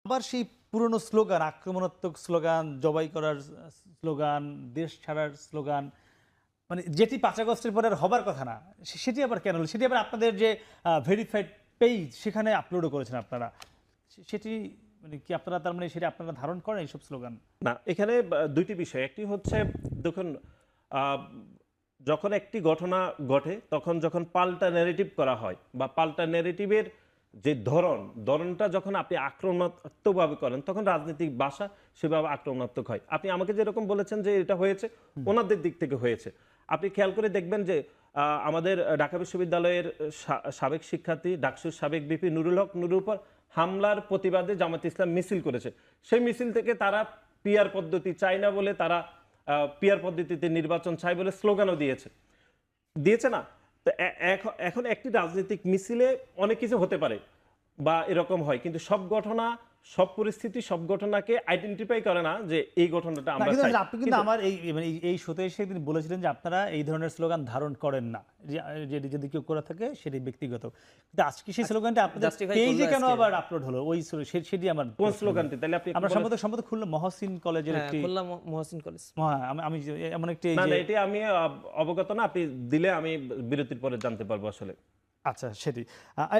আবার সেই পুরনো স্লোগান, আক্রমণাত্মক স্লোগান, জবাই করার স্লোগান, দেশ ছাড়ার স্লোগান, মানে যেটি ৫ আগস্টের পরে আর হবার কথা না, সেটি আবার কেন হলো? সেটি আবার আপনাদের যে ভেরিফাইড পেজ সেখানে আপলোডও করেছেন আপনারা। সেটি মানে কি আপনারা তার মানে সেটি আপনারা ধারণ করেন এইসব স্লোগান? না, এখানে ২ টি বিষয়। একটি হচ্ছে দেখুন আ যখন একটি ঘটনা ঘটে তখন যখন পাল্টা ন্যারেটিভ করা হয় বা পাল্টা ন্যারেটিভের যে ধরনটা যখন আপনি আক্রমণাত্মকভাবে করেন তখন রাজনৈতিক ভাষা সেভাবে আক্রমণাত্মক হয়। আপনি আমাকে যেরকম বলেছেন যে এটা হয়েছে, ওনাদের দিক থেকে হয়েছে। আপনি খেয়াল করে দেখবেন যে আমাদের ঢাকা বিশ্ববিদ্যালয়ের সাবেক শিক্ষার্থী ডাকসুর সাবেক ভিপি নুরুল হক নুরুর উপর হামলার প্রতিবাদে জামায়াতে ইসলাম মিছিল করেছে। সেই মিছিল থেকে তারা পিআর পদ্ধতি চায় না বলে তারা পিআর পদ্ধতিতে নির্বাচন চায় বলে স্লোগানও দিয়েছে না? তো এখন একটি রাজনৈতিক মিছিলে অনেক কিছু হতে পারে বা এরকম হয়, কিন্তু সব ঘটনা, সব পরিস্থিতি, সব ঘটনাকে আইডেন্টিফাই করে না যে এই ঘটনাটা না আমরা কিন্তু চাই। আপনি কিন্তু কিন্তু আমার এই মানে এই শোতে এসে একদিন বলেছিলেন যে আপনারা এই ধরনের স্লোগান ধারণ করেন না। যদি কেউ করে থাকে সেটি ব্যক্তিগত। কিন্তু আজকে সেই স্লোগানটা আপনাদের জাস্টিফাই করলো পেজে কেন আজকে। আবার আপলোড হলো? ওই সেটি আমার কোন প্রশ্ন। স্লোগানটি তাহলে আপনি একটু আমরা বলেন? সম্ভবত খুলনা মহসিন কলেজের হ্যাঁ, একটি খুলনা মহসিন কলেজ। হ্যাঁ, আমি এমন একটি এই না, যে না, এটি আমি অবগত না। আপনি দিলে আমি বিরতির পরে জানতে পারবো আসলে। আচ্ছা সেটি।